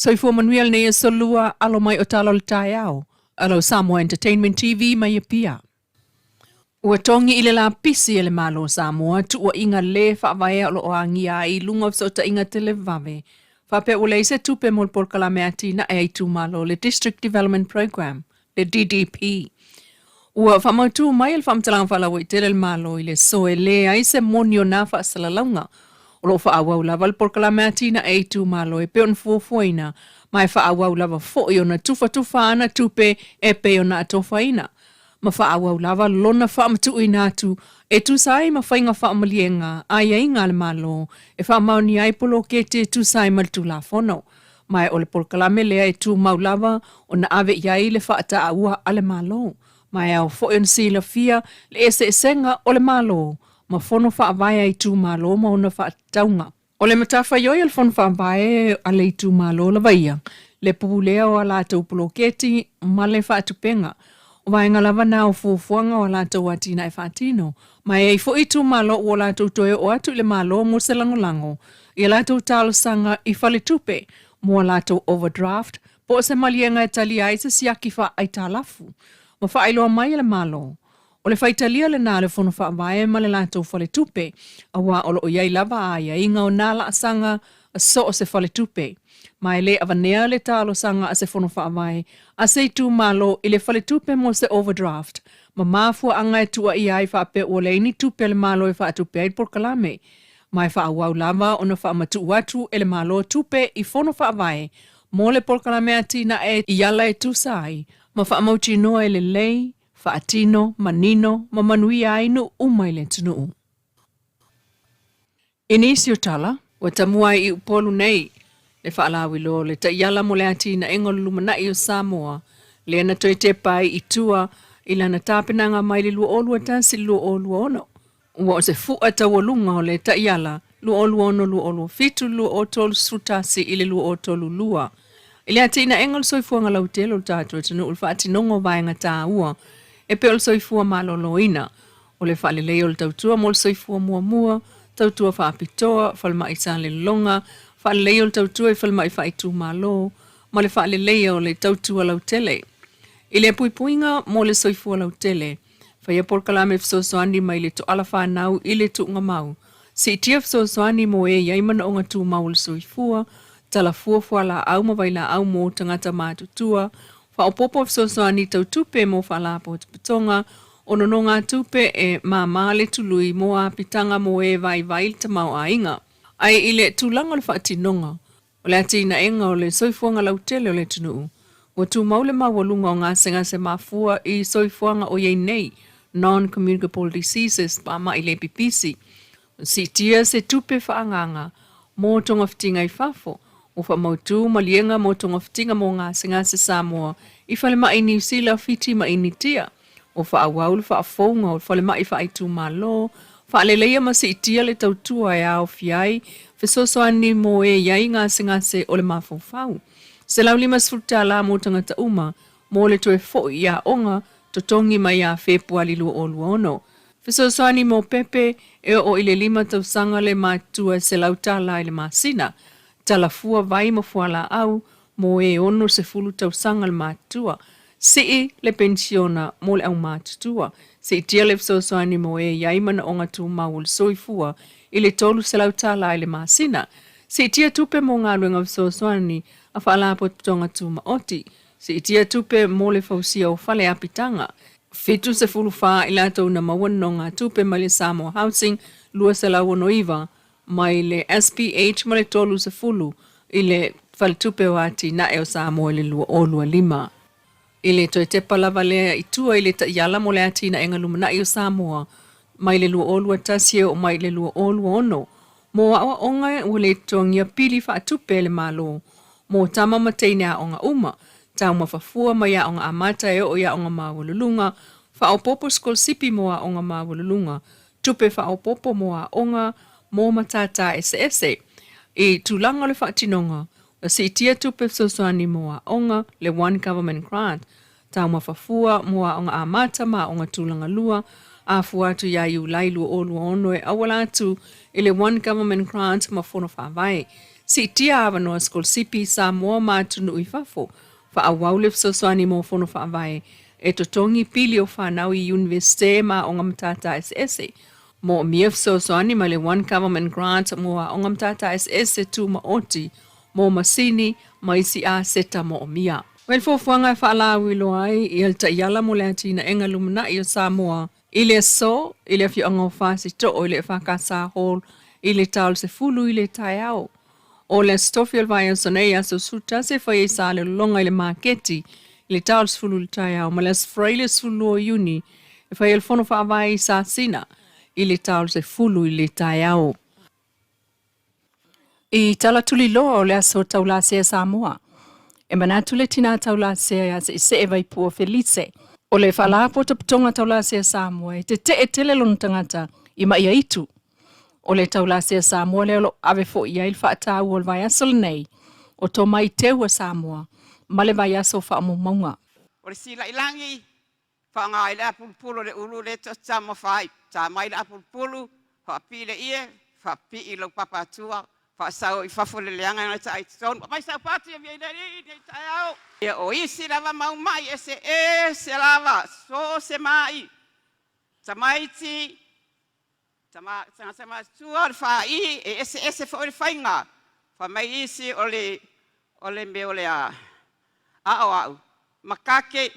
Soifua Manuel ne solua alo mai o Tala o Taiao, alo Samoa Entertainment TV mai pia. Ua tongi ile la pisi ele malo Samoa tu ua inga le whaavae alo o angia I lunga sota inga tele vave. Whape ule se tupe mol polkala mea tina e tu malo le District Development Program, le DDP. Ua whamautu mai el whamtalang whalawa I tele malo ile so e le aise monio na whaasalaunga. O lo whaawau lava le polkala mea tina e tu malo e peon fuofuaina mai whaawau lava fo I ona tufa ana tupe e peona atofaina. Ma whaawau lava lona whaamatu ina atu e tu sai ma whainga whaamalienga ai ai ngā le malo e whaamauni ai polo ke te tu sai maltu la fono. Mai o le polkalame lea e tu mau lava o na ave iai le whaata aua ale malo. Mai au fo yon si la fia le ese esenga o le malo. Ma fono whaavaya I tu malo ma ona whaataunga. O le matafa yoi al fono whaavaya ale I tu malo la vaia. Le pupulea o ala tau polo keti ma le whaatupenga. O vaenga lava na o fuafuanga o la tau atina e whaatino. Mai ei fo I tu malo o la tau toe o atu le malo mo se langolango. I la tau talo sanga I fale tupe. Mo la tau overdraft. Po se malienga e tali ai se siaki wha ai talafu. Ma whaailoa mai le malo. O le whaitalia le nā le fono whaavae ma le lātou whale tupe, a wā olo o iai lava aia inga o nāla asanga a so o se whale tupe. Mai le avanea le tālo sanga a se fono whaavae, a se tū malo I le whale tupe mo se overdraft, ma māfua anga e tua iai whaape o le ini tupe le malo e whaatupe ai porkalame. Mai whaawau lava o na whaamatu watu e le malo tupe I fono whaavae, mo le porkalame atina e iala e tu sai, ma whaamauti noa e le lei, Faatino, manino, mamanui ainu umaile tunu. Inisio Tala, wa tamua I upolu nei, le whaalawilo, le taiala mo le atina engol lumanai o Samoa, le ana toi te pai I tua, ila na tāpenanga mai le lua olua tansi lua olua ono. Ua o se fua tawalunga o le taiala, lua olua ono, lua olua fitu, lua otolu sutasi ili lua otolu lua. Ile atina engol soifuanga lautelo tātua tunu ulwhaatinongo vaenga tā ua, e pe ol soifua maloloina. O le whaalelei o le tautua mo le soifua mua, tautua whaapitoa, whalma I sa le longa, whaalelei o le tautua I whalma I whaitu malo, ma le whaalelei o le tautua lautele. I le puipuinga mo le soifua lautele, whaia porkalame fsosoani mai le to ala whanau I le tuunga mau. Si itia fsosoani mo e yaimana o ngā tu mau le soifua, tala fuafua la au mawaila au mo tangata mātutua, Whaopopo fsosoani tau tupe mo whalapo tuputonga, ono no ngā tupe e mamale tului mo a pitanga mo e vai ta mau a inga. Ai ile tūlanga le whaatinonga, o le atina enga o le soifuanga lautele o le tunuu. Wa tu maule mawalunga o ngā se mafua I soifuanga o yei nei, non-communicable diseases pa ma I le pipisi. Si tia se tupe whaanganga, mo tonga fitinga I fafo, o whamautu malienga mo tonga fitinga mo ngā se Samoa, I whale mai New Zealand fiti mai ni tia. O whaawaul whaafonga, o whale mai whaaitu malo, whaaleleia ma se itia le tautua e ao fiai, whesosoani mo e iai ngā se o le mawhawhau. Se lau lima sfuta la mo tangata uma, mo le toe fo ia onga, to tongi mai a whepuali lua o lua ono. Whesosoani mo pepe, e o ile lima tausanga le mātua se lau tala le masina, tala fua vai mo fuala au, mo e ono se fulu tausanga le mātua, se le pensiona mo le au mātutua, se itia le fsosoani mo e yaimana o ngatu mau le soifua, ile tolu se lau tala le masina, se itia tupe mo ngā luenga fsosoani, a whaalapo tonga tu maoti, se itia tupe mo le fausia o whale apitanga, fitu se fulu wha ila tau na mawano ngā tupe mai le Samoa Housing, lua se lau ono iwa, mai le SPH ma le tolu se fulu, ile whale tupe wati na eo Samoa le lua o lua lima. Ile toi te palava lea itua ile ta iala mo le ati na enga lumana i o Samoa, mai le lua o lua tasie o mai le lua o lua ono. Mo awa onga o le tongia pili wha tupe le malo, mo tama mateine a onga uma, tau mawhafua mai a onga amata e o ia onga mawalulunga, wha o popo skol sipi mo a onga mawalulunga, tupe wha o popo mo a onga, mo matata ese. I tūlanga le whaatinonga, o se itia tupe sosoani mo a onga le One Government Grant, tau mawhafua mo a onga amata ma onga tūlanga lua, a fuatu ia iu Leilua o lua ono e awala atu i le One Government Grant ma fono whawai. Si tia avanoa skol sipi Samoa matunu ifafo. Fa awau le fsoswani mo fono fa avai. E totongi pili o whanau I Universite ma o ngamtata SS. Mo mia fsoswani ma le One Government Grant mo a o ngamtata SS tu ma oti. Mo masini ma isi a seta mo mia. Wen fofuanga fa ala wilo ai I el ta yala mo le atina enga lumna I o Samoa. Ile so, ile fi ongo fasi to o ile whakasa hol, ile taul se fulu ile tai au. O le stofiel vai sonei so suta se foi sa le longa ile marketi, ile taul se fulu ile tai au, ma le sfraile fulu o uni, e fai el fono fa vai sa sina, ile taul se fulu ile tai au. I tala tuli lo le aso taula se Samoa. E manatu le tina taula se se e vai pua felice. O le whala po taputonga taula se Samoa, te e tele lon tangata I ma ia itu. O le taula se Samoa le olo ave fo ia il whaata ua vai asol nei, o to mai teua Samoa, ma le vai aso wha mo maunga. O le sila ilangi, whaanga ile apulpulu le ulu le to tamo whai, ta mai le apulpulu, whaapile ie, whaapi I lo papatua, whaasau I whafule leanga na ta aitonu, mai sa pati e viei nei tai au. Ia o isi lava mau mai se lava, so se mai, tamaiti, sama tua whai, ese fo le whainga, wha mai isi o le me o le a au, makake,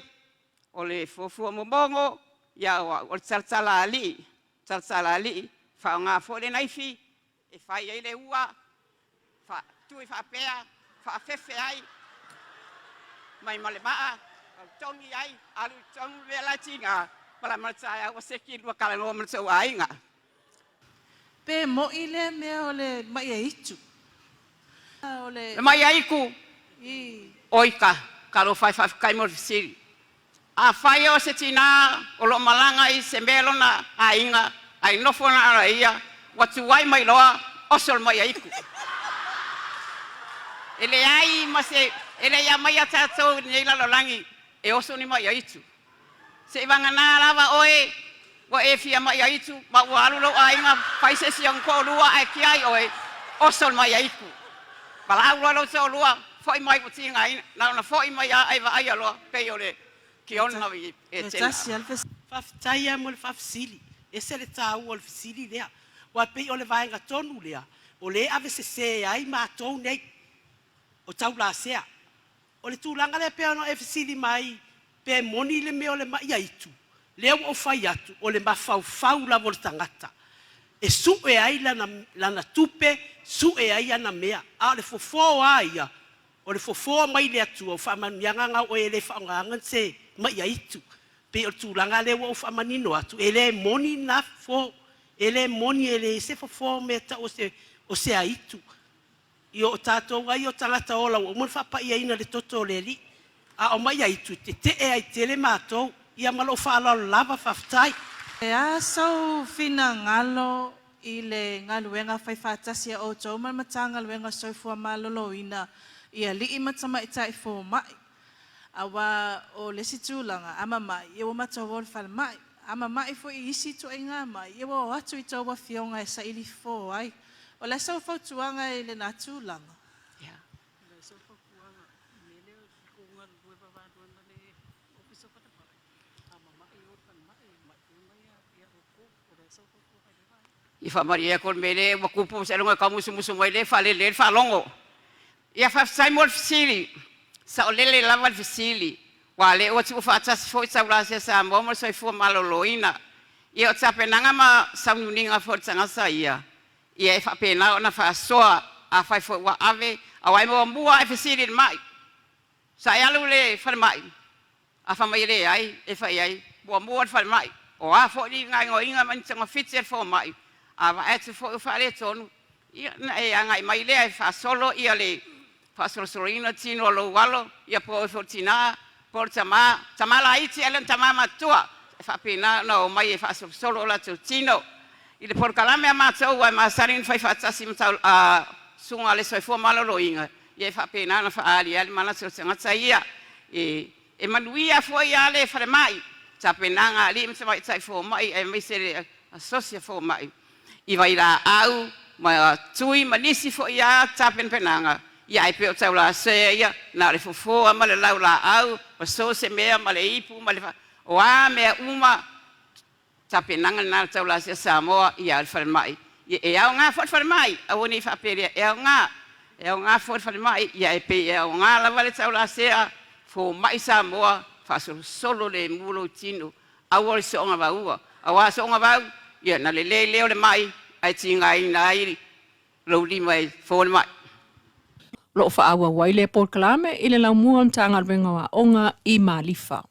o le fofua momongo, ia o le taltala ali, wha ngā fo le naifi, e whai ai le ua, wha tui wha pea, wha fefe ai, mai male maa, tongi ai, alu tongi vela tinga, pala malatai au seki lua kala no malatai ainga. Pe mo ile me ole mai itu. Ole mai aiku. Oika, kalo fai kai mo siri. A fai o se tina, o lo malanga I se melo na ainga, ai nofo na ara ia, watu wai mai loa, osol mai aiku. Ele ai mase ele ia mai atato nei la lolangi e oso ni mai aitu. Se vanga na lava oe wa e fia mai aitu ma wa alu lo ainga paise si ko lua ai kiai oe oso mai aitu. Pala alu lo so lua foi mai putinga ai na foi mai ai va ai lo pe ole ki ona vi e tela. Tasi alfe faftaia mo fafsili. Ese le tau o fafsili lea. Wa pe ole vai nga tonu lea. Ole ave se ai ma tonu nei o taula sea. O le tūlanga le pea no e fisili mai, pe moni le meo le mai aitu. Leo o fai atu, o le mafau la vol tangata. E su e ai lana tupe, su e ai ana mea. A le fofo aia, o le fofo mai le atu, o whamanianga o e le whaangangan se mai aitu. Pe o tūlanga leo o whamanino atu, e le moni na fo, e le moni e le se fofo mea o se aitu. Io tato ai o tangata ola o mo fa pa ia ina le toto le li a o mai ai tu te e ai tele mato ia malo fa la lava fa ftai e aso fina ngalo ile ngaluenga fai fatasi o toma matanga luenga so fu malolo ina ia li matama itai fo mai awa o le situlanga ama mai ia o matawol fal mai ama mai fo isi to inga mai ia o atu I tawa fionga e sa ili fo ai o le so fo tuanga I le natulanga Ya. le so fo kuanga mele ko ngal due pa ba don le ofiso pa pa ama mai o tan mai ia ko o le so fo ko ai vai I fa maria kon mele wa kupu se longa kamu musu mai le fa longo. Ia fa sai mo fisili. Sa o lele lava fisili. Wa le o tu fa tas fo sa ula se sa mo mo so fo maloloina. Ia o tsape nanga ma sa uninga fo tsanga sa ia. Ia e whapena o na whaasoa a whai fo wa ave a wai mo mua e whesiri mai. Sa e alu le whare mai. A whamai re ai e whai ai. Mua whare mai. O a fo ni ngai ngo inga mani tanga whiti e fo mai. A wa e tu fo whare tonu. Ia na e angai mai le e whaasolo ia le whaasolo sorina tino lo walo. Ia po e fo tina. Po tama. Tama la iti elen tama matua. E whapena na o mai e whaasolo la tu tino. I le porkalame a mātou ai māsarin whai whaatasi matau sunga le soifua malolo inga. I e whapena na whaari ali mana tiro tangata ia. E manuia fua ia le whare mai. Ta penanga ali mta mai tai fua mai e meisere asosia fua mai. I vai la au ma tui manisi fo ia tapen penanga ia e peo tau la se ia na le fofo ma le lau la au pa so se mea ma le ipu ma le o a mea uma tapenanga na tau la se Samoa ia al fal mai e au nga fo fal mai au ni fa pere e au nga fo fal mai ia e pe e au nga la vale tau la se fo mai Samoa fa solo le mulo tino au o so nga va awa so nga va ia na le leo le mai ai tinga ina ai lo li mai fo mai Lo fa awa waile por kalame ile la mua tanga wenga wa onga I malifa.